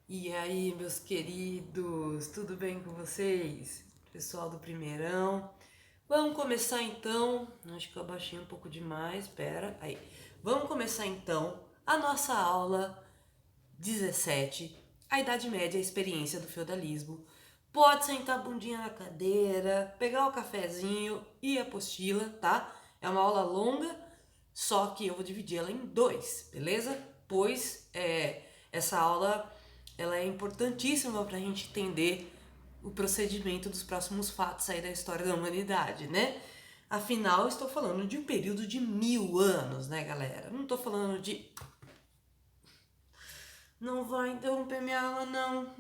E aí, meus queridos, tudo bem com vocês? Pessoal do primeirão. Vamos começar então. Acho que eu abaixei um pouco demais, pera. Aí. Vamos começar então a nossa aula 17, a Idade Média e a experiência do feudalismo. Pode sentar a bundinha na cadeira, pegar o cafezinho e a apostila, tá? É uma aula longa, só que eu vou dividir ela em dois, beleza? Pois essa aula ela é importantíssima para a gente entender o procedimento dos próximos fatos aí da história da humanidade, né? Afinal, estou falando de um período de 1000 anos, né, galera? Não estou falando de... Não vai interromper minha aula, não.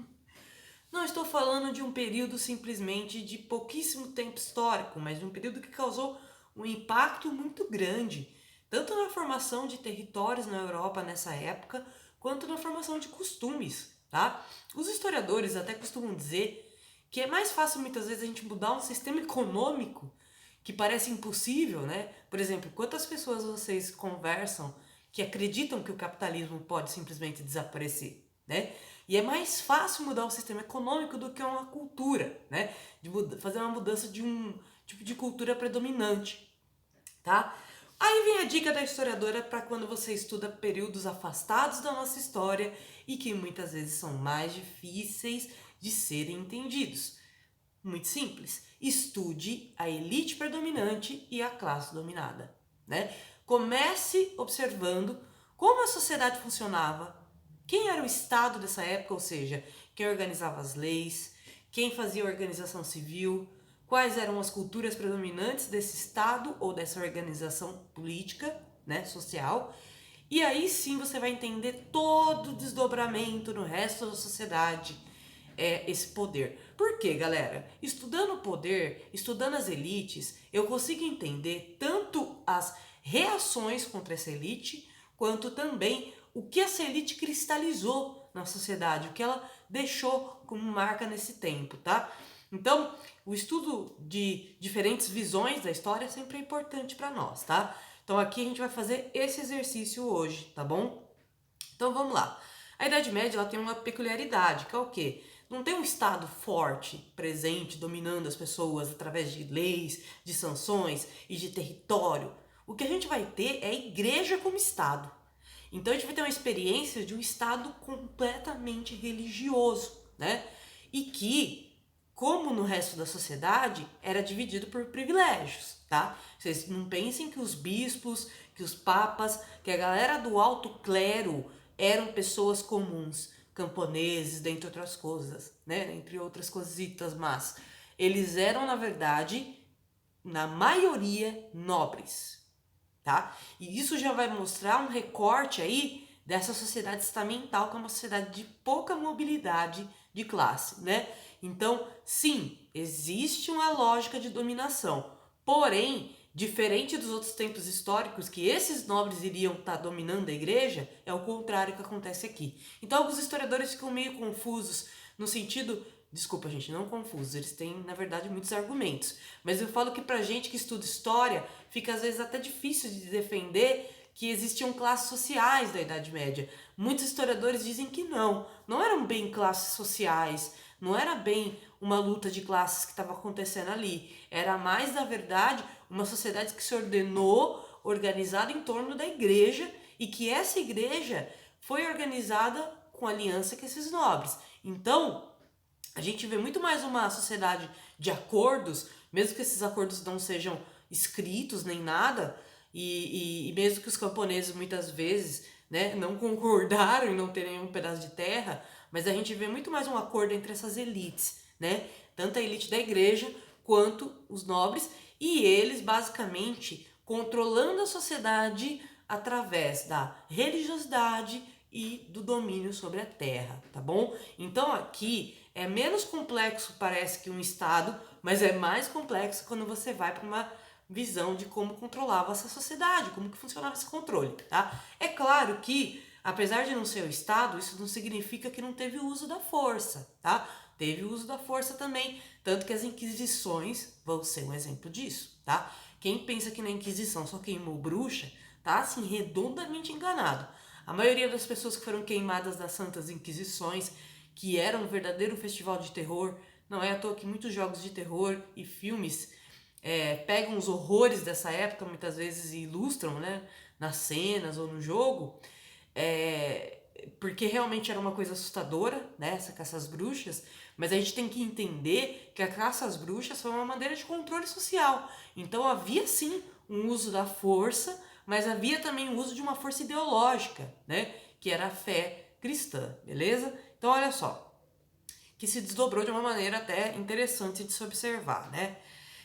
Não estou falando de um período simplesmente de pouquíssimo tempo histórico, mas de um período que causou um impacto muito grande, tanto na formação de territórios na Europa nessa época, quanto na formação de costumes, tá? Os historiadores até costumam dizer que é mais fácil muitas vezes a gente mudar um sistema econômico que parece impossível, né? Por exemplo, quantas pessoas vocês conversam que acreditam que o capitalismo pode simplesmente desaparecer, né? E é mais fácil mudar o sistema econômico do que uma cultura, né? De fazer uma mudança de um tipo de cultura predominante, tá? Aí vem a dica da historiadora para quando você estuda períodos afastados da nossa história e que muitas vezes são mais difíceis de serem entendidos. Muito simples. Estude a elite predominante e a classe dominada, né? Comece observando como a sociedade funcionava, quem era o Estado dessa época, ou seja, quem organizava as leis, quem fazia a organização civil, quais eram as culturas predominantes desse Estado ou dessa organização política, né, social. E aí sim você vai entender todo o desdobramento no resto da sociedade, esse poder. Por quê, galera? Estudando o poder, estudando as elites, eu consigo entender tanto as reações contra essa elite, quanto também o que essa elite cristalizou na sociedade, o que ela deixou como marca nesse tempo, tá? Então, o estudo de diferentes visões da história sempre é importante para nós, tá? Então aqui a gente vai fazer esse exercício hoje, tá bom? Então vamos lá. A Idade Média ela tem uma peculiaridade, que é o quê? Não tem um Estado forte, presente, dominando as pessoas através de leis, de sanções e de território. O que a gente vai ter é a igreja como Estado. Então a gente vai ter uma experiência de um Estado completamente religioso, né? E que, como no resto da sociedade, era dividido por privilégios, tá? Vocês não pensem que os bispos, que os papas, que a galera do alto clero eram pessoas comuns, camponeses, dentre outras coisas, né? Entre outras cositas, mas eles eram, na verdade, na maioria, nobres, tá? E isso já vai mostrar um recorte aí dessa sociedade estamental, que é uma sociedade de pouca mobilidade de classe, né? Então, sim, existe uma lógica de dominação, porém, diferente dos outros tempos históricos, que esses nobres iriam estar dominando a igreja, é o contrário que acontece aqui. Então, alguns historiadores ficam meio confusos no sentido... Desculpa, gente, não confusos, eles têm, na verdade, muitos argumentos. Mas eu falo que pra gente que estuda história, fica às vezes até difícil de defender que existiam classes sociais da Idade Média. Muitos historiadores dizem que não eram bem classes sociais, não era bem uma luta de classes que estava acontecendo ali. Era mais, na verdade, uma sociedade que se ordenou, organizada em torno da igreja, e que essa igreja foi organizada com aliança com esses nobres. Então, a gente vê muito mais uma sociedade de acordos, mesmo que esses acordos não sejam escritos nem nada, e mesmo que os camponeses muitas vezes, né, não concordaram em não terem um pedaço de terra, mas a gente vê muito mais um acordo entre essas elites, né? Tanto a elite da igreja quanto os nobres, e eles basicamente controlando a sociedade através da religiosidade e do domínio sobre a terra, tá bom? Então aqui é menos complexo, parece, que um Estado, mas é mais complexo quando você vai para uma visão de como controlava essa sociedade, como que funcionava esse controle, tá? É claro que, apesar de não ser o Estado, isso não significa que não teve o uso da força, tá? Teve o uso da força também, tanto que as inquisições vão ser um exemplo disso, tá? Quem pensa que na Inquisição só queimou bruxa, tá, assim, redondamente enganado. A maioria das pessoas que foram queimadas das Santas Inquisições que era um verdadeiro festival de terror. Não é à toa que muitos jogos de terror e filmes pegam os horrores dessa época, muitas vezes, e ilustram, né, nas cenas ou no jogo, porque realmente era uma coisa assustadora, né, essa caça às bruxas, mas a gente tem que entender que a caça às bruxas foi uma maneira de controle social. Então havia sim um uso da força, mas havia também o uso de uma força ideológica, né, que era a fé cristã, beleza? Então olha só, que se desdobrou de uma maneira até interessante de se observar, né?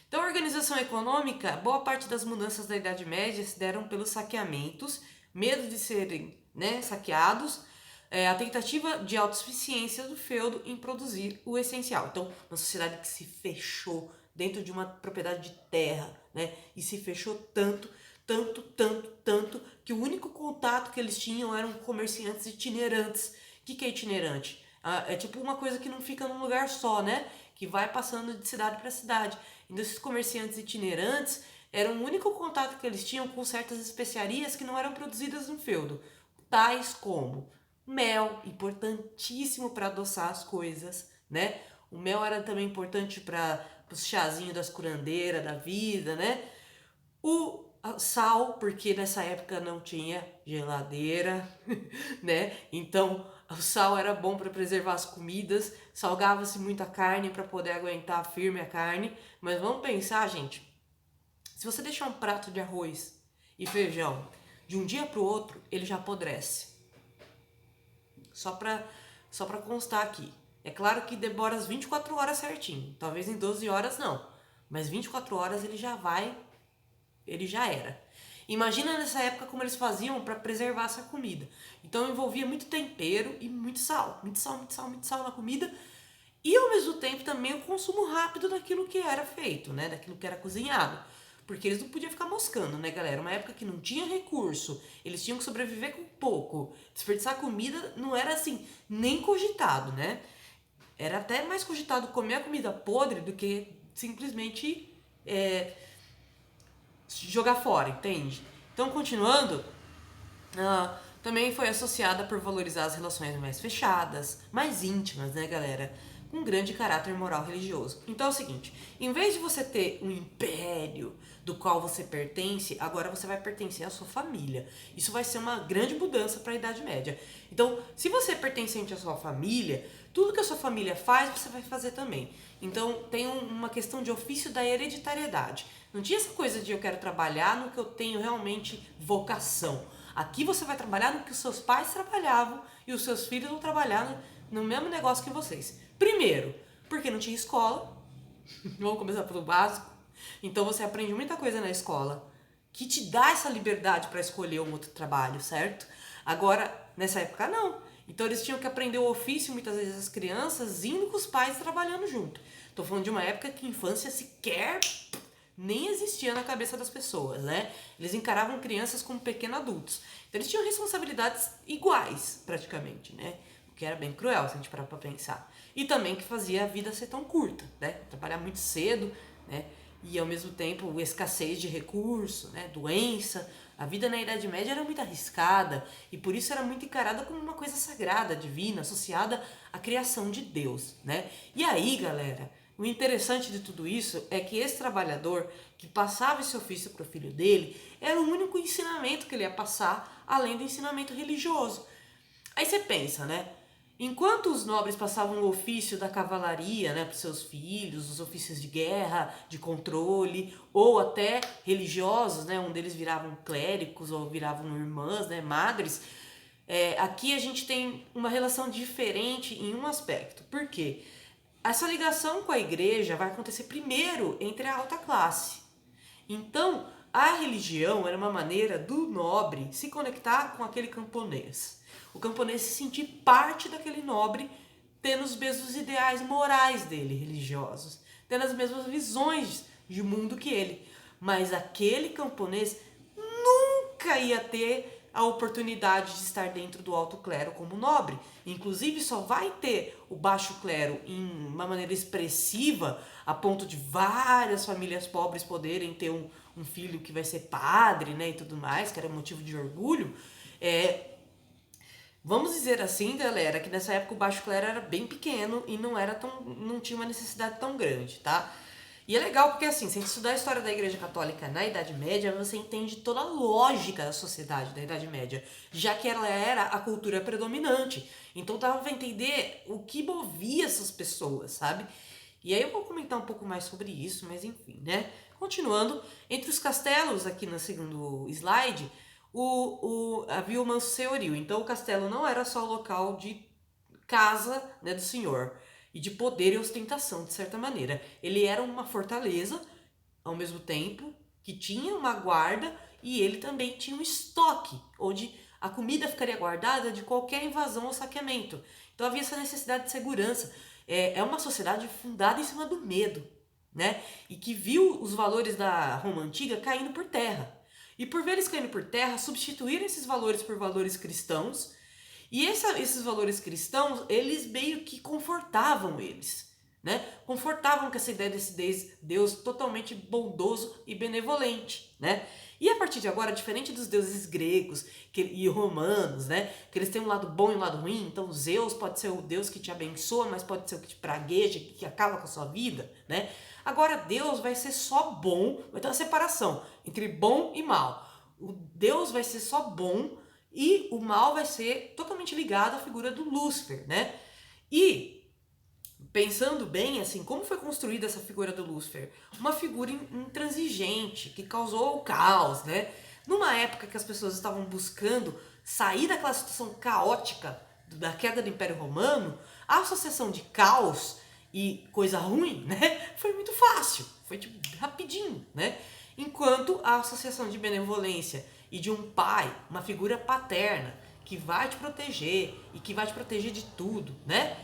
Então, a organização econômica, boa parte das mudanças da Idade Média se deram pelos saqueamentos, medo de serem, né, saqueados, a tentativa de autossuficiência do feudo em produzir o essencial. Então, uma sociedade que se fechou dentro de uma propriedade de terra, né, e se fechou tanto, que o único contato que eles tinham eram comerciantes itinerantes. O que é itinerante? É tipo uma coisa que não fica num lugar só, né? Que vai passando de cidade para cidade. Então, esses comerciantes itinerantes eram o único contato que eles tinham com certas especiarias que não eram produzidas no feudo, tais como mel, importantíssimo para adoçar as coisas, né? O mel era também importante para os chazinhos das curandeiras da vida, né? O sal, porque nessa época não tinha geladeira, né? Então o sal era bom para preservar as comidas, salgava-se muita carne para poder aguentar firme a carne. Mas vamos pensar, gente, se você deixar um prato de arroz e feijão de um dia para o outro, ele já apodrece. Só para constar aqui. É claro que demora as 24 horas certinho, talvez em 12 horas não, mas 24 horas ele já era. Imagina nessa época como eles faziam para preservar essa comida. Então envolvia muito tempero e muito sal na comida. E ao mesmo tempo também o consumo rápido daquilo que era feito, né? Daquilo que era cozinhado. Porque eles não podiam ficar moscando, né, galera? Uma época que não tinha recurso, eles tinham que sobreviver com pouco. Desperdiçar comida não era assim, nem cogitado, né? Era até mais cogitado comer a comida podre do que simplesmente jogar fora, entende? Então, continuando, também foi associada por valorizar as relações mais fechadas, mais íntimas, né, galera? Com grande caráter moral religioso. Então é o seguinte, em vez de você ter um império do qual você pertence, agora você vai pertencer à sua família. Isso vai ser uma grande mudança para a Idade Média. Então, se você é pertencente à sua família, tudo que a sua família faz, você vai fazer também. Então, tem uma questão de ofício da hereditariedade. Não tinha essa coisa de eu quero trabalhar no que eu tenho realmente vocação. Aqui você vai trabalhar no que os seus pais trabalhavam e os seus filhos vão trabalhar no mesmo negócio que vocês. Primeiro, porque não tinha escola. Vamos começar pelo básico. Então você aprende muita coisa na escola que te dá essa liberdade para escolher um outro trabalho, certo? Agora, nessa época não. Então eles tinham que aprender o ofício, muitas vezes as crianças, indo com os pais trabalhando junto. Tô falando de uma época que infância sequer nem existia na cabeça das pessoas, né? Eles encaravam crianças como pequenos adultos. Então eles tinham responsabilidades iguais, praticamente, né? O que era bem cruel, se a gente parar pra pensar. E também que fazia a vida ser tão curta, né? Trabalhar muito cedo, né? E ao mesmo tempo escassez de recurso, né? Doença. A vida na Idade Média era muito arriscada e por isso era muito encarada como uma coisa sagrada, divina, associada à criação de Deus, né? E aí, galera, o interessante de tudo isso é que esse trabalhador que passava esse ofício para o filho dele era o único ensinamento que ele ia passar, além do ensinamento religioso. Aí você pensa, né? Enquanto os nobres passavam o ofício da cavalaria, né, para os seus filhos, os ofícios de guerra, de controle, ou até religiosos, né, um deles viravam clérigos ou viravam irmãs, né, madres, aqui a gente tem uma relação diferente em um aspecto. Por quê? Essa ligação com a igreja vai acontecer primeiro entre a alta classe. Então, a religião era uma maneira do nobre se conectar com aquele camponês. O camponês se sentir parte daquele nobre, tendo os mesmos ideais morais dele, religiosos, tendo as mesmas visões de mundo que ele. Mas aquele camponês nunca ia ter a oportunidade de estar dentro do alto clero como nobre. Inclusive, só vai ter o baixo clero em uma maneira expressiva, a ponto de várias famílias pobres poderem ter um filho que vai ser padre, né, e tudo mais, que era motivo de orgulho, Vamos dizer assim, galera, que nessa época o baixo clero era bem pequeno e não tinha uma necessidade tão grande, tá? E é legal porque assim, se a gente estudar a história da Igreja Católica na Idade Média, você entende toda a lógica da sociedade da Idade Média, já que ela era a cultura predominante. Então dava pra entender o que movia essas pessoas, sabe? E aí eu vou comentar um pouco mais sobre isso, mas enfim, né? Continuando, entre os castelos, aqui no segundo slide, havia o manso senhorio. Então o castelo não era só o local de casa, né, do senhor e de poder e ostentação, de certa maneira. Ele era uma fortaleza, ao mesmo tempo, que tinha uma guarda e ele também tinha um estoque, onde a comida ficaria guardada de qualquer invasão ou saqueamento. Então havia essa necessidade de segurança. É uma sociedade fundada em cima do medo, né? E que viu os valores da Roma Antiga caindo por terra. E por ver eles caindo por terra, substituíram esses valores por valores cristãos. E esses valores cristãos, eles meio que confortavam eles, né? Confortavam com essa ideia desse Deus totalmente bondoso e benevolente, né? E a partir de agora, diferente dos deuses gregos e romanos, né? Que eles têm um lado bom e um lado ruim. Então Zeus pode ser o Deus que te abençoa, mas pode ser o que te pragueja, que acaba com a sua vida, né? Agora Deus vai ser só bom, vai ter uma separação entre bom e mal. O Deus vai ser só bom e o mal vai ser totalmente ligado à figura do Lúcifer, né? E pensando bem, assim, como foi construída essa figura do Lúcifer? Uma figura intransigente, que causou o caos, né? Numa época que as pessoas estavam buscando sair daquela situação caótica da queda do Império Romano, a associação de caos e coisa ruim, né? Foi muito fácil, foi tipo rapidinho, né? Enquanto a associação de benevolência e de um pai, uma figura paterna, que vai te proteger e que vai te proteger de tudo, né?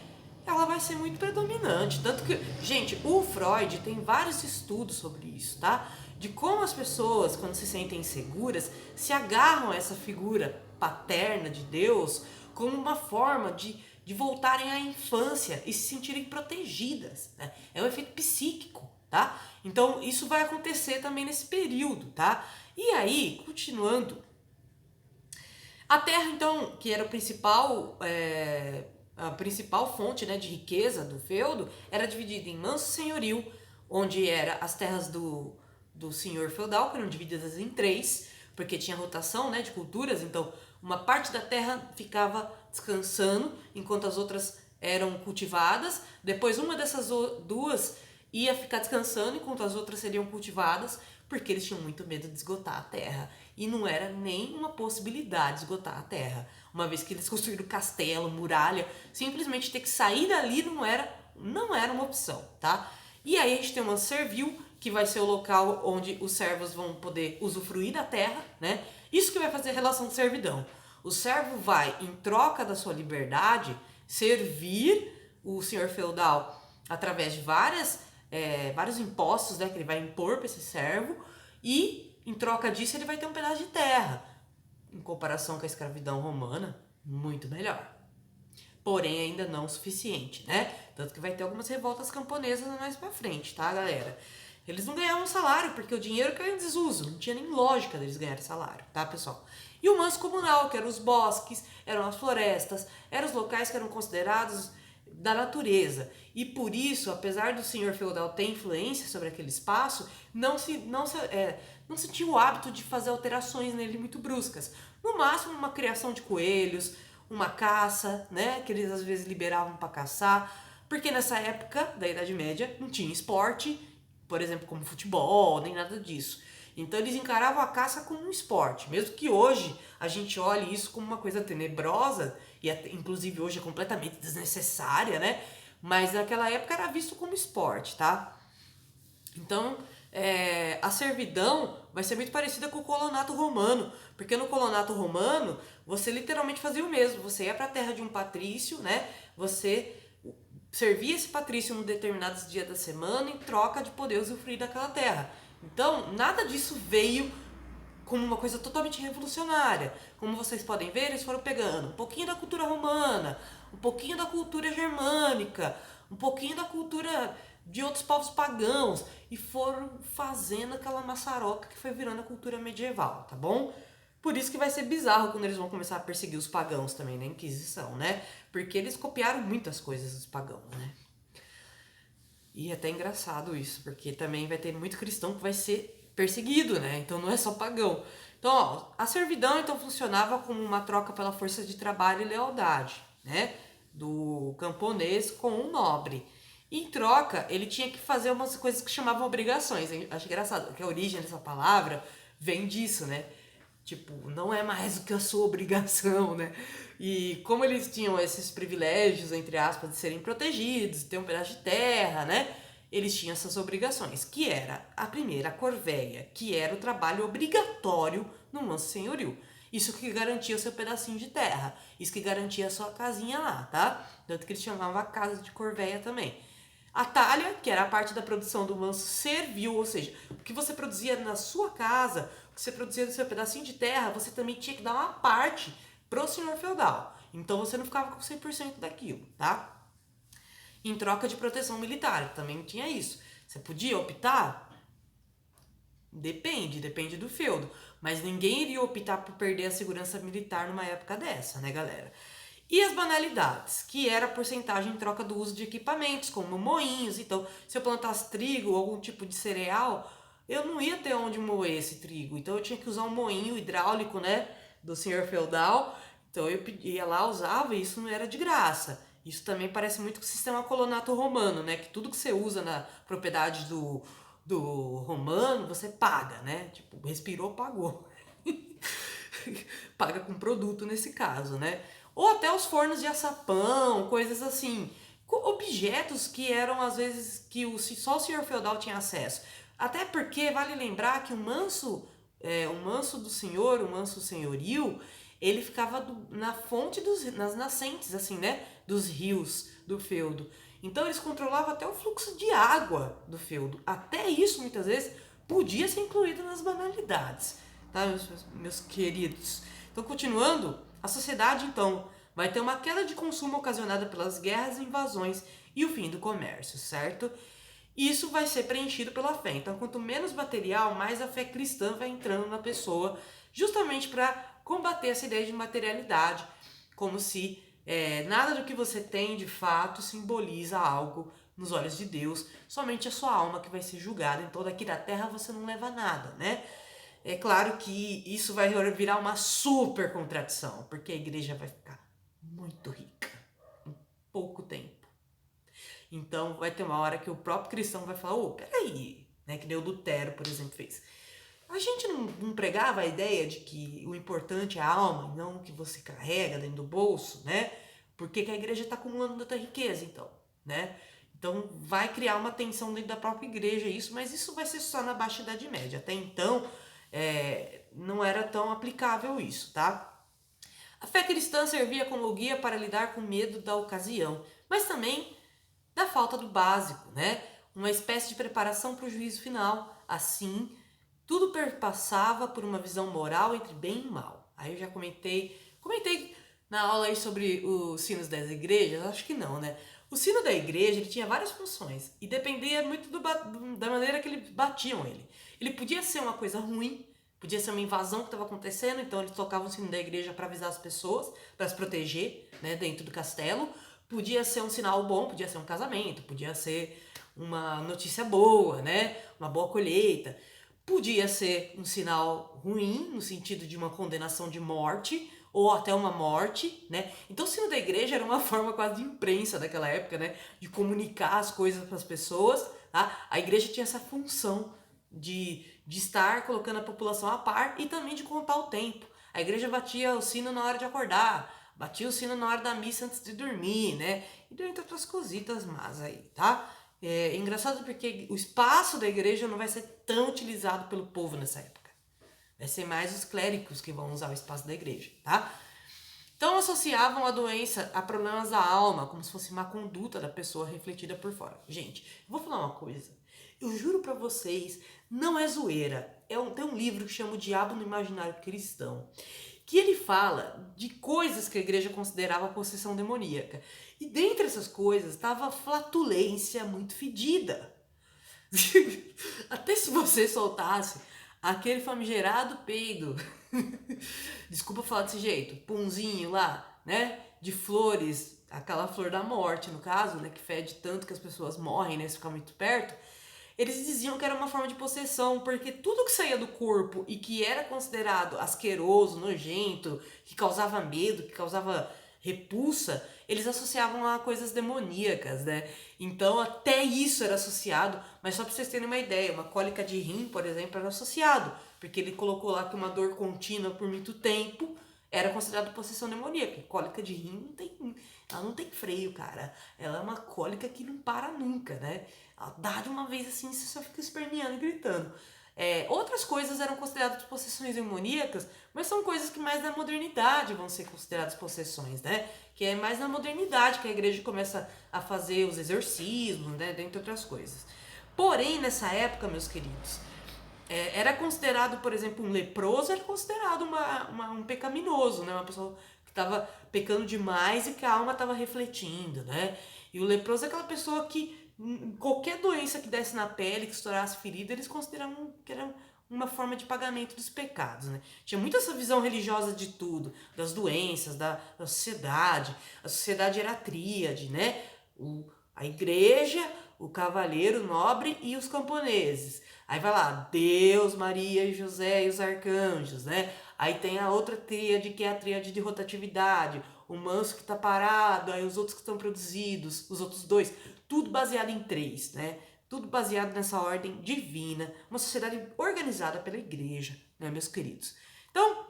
Ela vai ser muito predominante. Tanto que, gente, o Freud tem vários estudos sobre isso, tá? De como as pessoas, quando se sentem inseguras, se agarram a essa figura paterna de Deus como uma forma de voltarem à infância e se sentirem protegidas, né? É um efeito psíquico, tá? Então, isso vai acontecer também nesse período, tá? E aí, continuando, a terra, então, que era a principal fonte, né, de riqueza do feudo, era dividida em manso senhorio, onde eram as terras do senhor feudal, que eram divididas em três, porque tinha rotação, né, de culturas, então uma parte da terra ficava descansando, enquanto as outras eram cultivadas, depois uma dessas duas ia ficar descansando, enquanto as outras seriam cultivadas, porque eles tinham muito medo de esgotar a terra. E não era nem uma possibilidade de esgotar a terra. Uma vez que eles construíram castelo, muralha, simplesmente ter que sair dali não era uma opção, tá? E aí a gente tem uma servil, que vai ser o local onde os servos vão poder usufruir da terra, né? Isso que vai fazer a relação de servidão. O servo vai, em troca da sua liberdade, servir o senhor feudal através de vários impostos, né, que ele vai impor para esse servo, e em troca disso ele vai ter um pedaço de terra. Em comparação com a escravidão romana, muito melhor. Porém, ainda não o suficiente, né? Tanto que vai ter algumas revoltas camponesas mais pra frente, tá, galera? Eles não ganhavam salário, porque o dinheiro caiu em desuso. Não tinha nem lógica deles ganharem salário, tá, pessoal? E o manso comunal, que eram os bosques, eram as florestas, eram os locais que eram considerados da natureza. E por isso, apesar do senhor feudal ter influência sobre aquele espaço, não se tinha o hábito de fazer alterações nele muito bruscas. No máximo, uma criação de coelhos, uma caça, né, que eles às vezes liberavam para caçar, porque nessa época da Idade Média não tinha esporte, por exemplo, como futebol, nem nada disso. Então eles encaravam a caça como um esporte, mesmo que hoje a gente olhe isso como uma coisa tenebrosa, e inclusive hoje é completamente desnecessária, né? Mas naquela época era visto como esporte, tá? Então, a servidão vai ser muito parecida com o colonato romano, porque no colonato romano você literalmente fazia o mesmo, você ia para a terra de um patrício, né? Você servia esse patrício em determinados dias da semana em troca de poder usufruir daquela terra. Então, nada disso veio como uma coisa totalmente revolucionária. Como vocês podem ver, eles foram pegando um pouquinho da cultura romana, um pouquinho da cultura germânica, um pouquinho da cultura de outros povos pagãos e foram fazendo aquela maçaroca que foi virando a cultura medieval, tá bom? Por isso que vai ser bizarro quando eles vão começar a perseguir os pagãos também na Inquisição, né? Porque eles copiaram muitas coisas dos pagãos, né? E é até engraçado isso, porque também vai ter muito cristão que vai ser perseguido, né? Então não é só pagão. Então, ó, a servidão então funcionava como uma troca pela força de trabalho e lealdade, né? Do camponês com o nobre. Em troca, ele tinha que fazer umas coisas que chamavam obrigações. Acho engraçado que a origem dessa palavra vem disso, né? Tipo, não é mais do que a sua obrigação, né? E como eles tinham esses privilégios, entre aspas, de serem protegidos, de ter um pedaço de terra, né? Eles tinham essas obrigações, que era a primeira, a corveia, que era o trabalho obrigatório no manso senhorio. Isso que garantia o seu pedacinho de terra, isso que garantia a sua casinha lá, tá? Tanto que eles chamavam a casa de corveia também. A talha, que era a parte da produção do manso servil, ou seja, o que você produzia na sua casa, o que você produzia no seu pedacinho de terra, você também tinha que dar uma parte pro senhor feudal. Então você não ficava com 100% daquilo, tá? Em troca de proteção militar, também tinha isso. Você podia optar? Depende do feudo. Mas ninguém iria optar por perder a segurança militar numa época dessa, né, galera? E as banalidades, que era a porcentagem em troca do uso de equipamentos, como moinhos. Então, se eu plantasse trigo ou algum tipo de cereal, eu não ia ter onde moer esse trigo. Então, eu tinha que usar um moinho hidráulico, né, do senhor feudal. Então, eu ia lá, usava e isso não era de graça. Isso também parece muito com o sistema colonato romano, né, que tudo que você usa na propriedade do romano, você paga, né? Tipo, respirou, pagou. Paga com produto nesse caso, né? Ou até os fornos de açapão, coisas assim. Objetos que eram, às vezes, que só o senhor feudal tinha acesso. Até porque vale lembrar que o manso do senhor, o manso senhorio, ele ficava na fonte nas nascentes, assim, né? Dos rios do feudo. Então eles controlavam até o fluxo de água do feudo. Até isso, muitas vezes, podia ser incluído nas banalidades, tá, meus queridos? Então, continuando, a sociedade, então, vai ter uma queda de consumo ocasionada pelas guerras e invasões e o fim do comércio, certo? Isso vai ser preenchido pela fé. Então, quanto menos material, mais a fé cristã vai entrando na pessoa, justamente para combater essa ideia de materialidade, como se nada do que você tem de fato simboliza algo nos olhos de Deus, somente a sua alma que vai ser julgada. Então, daqui da terra você não leva nada, né? É claro que isso vai virar uma super contradição, porque a igreja vai ficar muito rica em pouco tempo. Então vai ter uma hora que o próprio cristão vai falar, peraí, né? Que nem o Lutero, por exemplo, fez. A gente não pregava a ideia de que o importante é a alma e não o que você carrega dentro do bolso, né? Por que a igreja está acumulando tanta riqueza, então, né? Então vai criar uma tensão dentro da própria igreja isso, mas isso vai ser só na Baixa Idade Média. Até então, não era tão aplicável isso, tá? A fé cristã servia como guia para lidar com o medo da ocasião, mas também da falta do básico, né? Uma espécie de preparação para o juízo final. Assim, tudo perpassava por uma visão moral entre bem e mal. Aí eu já comentei na aula aí sobre os sinos das igrejas, acho que não, né? O sino da igreja ele tinha várias funções e dependia muito da maneira que eles batiam ele. Ele podia ser uma coisa ruim, podia ser uma invasão que estava acontecendo, então eles tocavam o sino da igreja para avisar as pessoas, para se proteger, né, dentro do castelo. Podia ser um sinal bom, podia ser um casamento, podia ser uma notícia boa, né, uma boa colheita. Podia ser um sinal ruim, no sentido de uma condenação de morte, ou até uma morte, né? Então o sino da igreja era uma forma quase de imprensa daquela época, né? De comunicar as coisas para as pessoas, tá? A igreja tinha essa função de estar colocando a população a par e também de contar o tempo. A igreja batia o sino na hora de acordar, batia o sino na hora da missa antes de dormir, né? E dentre outras cositas más aí, tá? É engraçado porque o espaço da igreja não vai ser tão utilizado pelo povo nessa época. Vai ser mais os clérigos que vão usar o espaço da igreja, tá? Então associavam a doença a problemas da alma, como se fosse má conduta da pessoa refletida por fora. Gente, eu vou falar uma coisa. Eu juro pra vocês, não é zoeira. Tem um livro que chama O Diabo no Imaginário Cristão, que ele fala de coisas que a igreja considerava possessão demoníaca. E dentre essas coisas estava flatulência muito fedida. Até se você soltasse aquele famigerado peido Desculpa falar desse jeito, punzinho lá, né? De flores, aquela flor da morte, no caso, né? Que fede tanto que as pessoas morrem, né? Se ficar muito perto. Eles diziam que era uma forma de possessão, porque tudo que saía do corpo e que era considerado asqueroso, nojento, que causava medo, que causava repulsa, eles associavam a coisas demoníacas, né? Então até isso era associado, mas só para vocês terem uma ideia, uma cólica de rim, por exemplo, era associado, porque ele colocou lá que uma dor contínua por muito tempo era considerado possessão demoníaca. Cólica de rim ela não tem freio, cara. Ela é uma cólica que não para nunca, né? Ela dá de uma vez assim, você só fica esperneando e gritando. Outras coisas eram consideradas possessões demoníacas, mas são coisas que mais na modernidade vão ser consideradas possessões, né? Que é mais na modernidade que a igreja começa a fazer os exorcismos, né? Dentre outras coisas. Porém, nessa época, meus queridos, era considerado, por exemplo, um leproso era considerado um pecaminoso, né? Uma pessoa que estava pecando demais e que a alma estava refletindo, né? E o leproso é aquela pessoa que qualquer doença que desse na pele, que estourasse ferida, eles consideravam que era uma forma de pagamento dos pecados, né? Tinha muito essa visão religiosa de tudo, das doenças, da sociedade. A sociedade era a tríade, né? A igreja, o cavaleiro o nobre e os camponeses. Aí vai lá, Deus, Maria e José e os arcanjos, né? Aí tem a outra tríade, que é a tríade de rotatividade. O manso que está parado, aí os outros que estão produzidos, os outros dois. Tudo baseado em três, né? Tudo baseado nessa ordem divina. Uma sociedade organizada pela igreja, né, meus queridos? Então,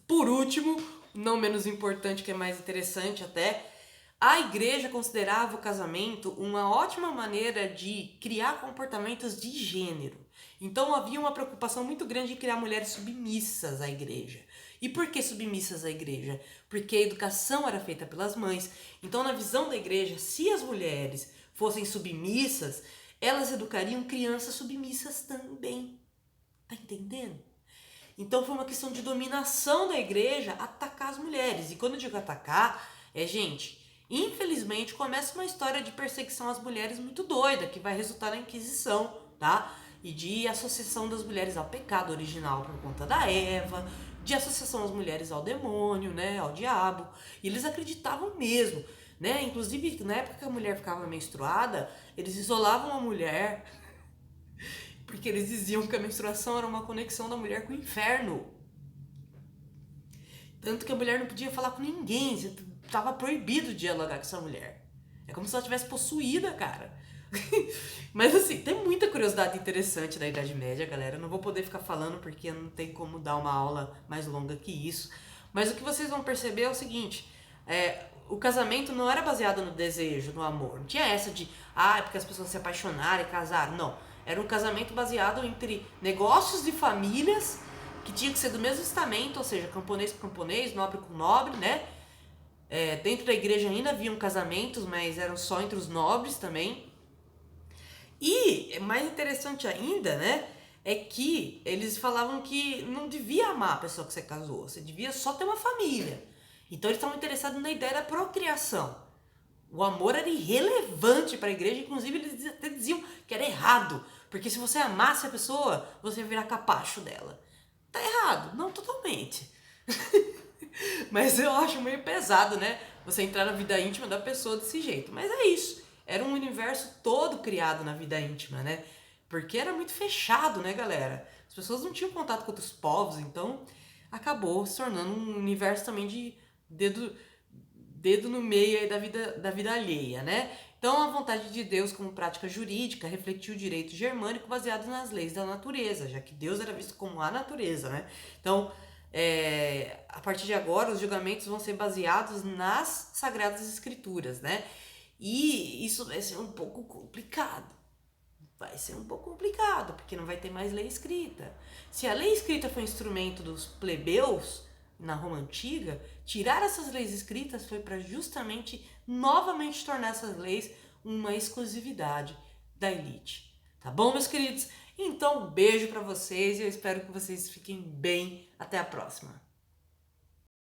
por último, não menos importante, que é mais interessante até, a igreja considerava o casamento uma ótima maneira de criar comportamentos de gênero. Então havia uma preocupação muito grande em criar mulheres submissas à igreja. E por que submissas à igreja? Porque a educação era feita pelas mães. Então, na visão da igreja, se as mulheres fossem submissas, elas educariam crianças submissas também. Tá entendendo? Então foi uma questão de dominação da igreja atacar as mulheres. E quando eu digo atacar, gente, infelizmente começa uma história de perseguição às mulheres muito doida, que vai resultar na Inquisição, tá? E de associação das mulheres ao pecado original por conta da Eva, de associação às mulheres ao demônio, né, ao diabo. E eles acreditavam mesmo, né? Inclusive, na época que a mulher ficava menstruada, eles isolavam a mulher, porque eles diziam que a menstruação era uma conexão da mulher com o inferno. Tanto que a mulher não podia falar com ninguém, estava proibido de dialogar com essa mulher. É como se ela tivesse possuída, cara. Mas assim, tem muita curiosidade interessante da Idade Média, galera. Eu não vou poder ficar falando porque não tem como dar uma aula mais longa que isso. Mas o que vocês vão perceber é o seguinte: o casamento não era baseado no desejo, no amor. Não tinha essa de, porque as pessoas se apaixonaram e casaram. Não. Era um casamento baseado entre negócios de famílias, que tinha que ser do mesmo estamento, ou seja, camponês com camponês, nobre com nobre, né? Dentro da igreja ainda haviam casamentos, mas eram só entre os nobres também. E mais interessante ainda, né, é que eles falavam que não devia amar a pessoa que você casou, você devia só ter uma família. Então eles estavam interessados na ideia da procriação. O amor era irrelevante para a igreja, inclusive eles até diziam que era errado, porque se você amasse a pessoa, você ia virar capacho dela. Tá errado, não totalmente. Mas eu acho meio pesado, né? Você entrar na vida íntima da pessoa desse jeito. Mas é isso. Era um universo todo criado na vida íntima, né? Porque era muito fechado, né, galera? As pessoas não tinham contato com outros povos, então acabou se tornando um universo também de dedo no meio aí da vida alheia, né? Então a vontade de Deus como prática jurídica refletiu o direito germânico baseado nas leis da natureza, já que Deus era visto como a natureza, né? Então, a partir de agora, os julgamentos vão ser baseados nas Sagradas Escrituras, né? E isso vai ser um pouco complicado. Vai ser um pouco complicado, porque não vai ter mais lei escrita. Se a lei escrita foi instrumento dos plebeus na Roma Antiga, tirar essas leis escritas foi para justamente, novamente, tornar essas leis uma exclusividade da elite. Tá bom, meus queridos? Então, um beijo para vocês e eu espero que vocês fiquem bem. Até a próxima.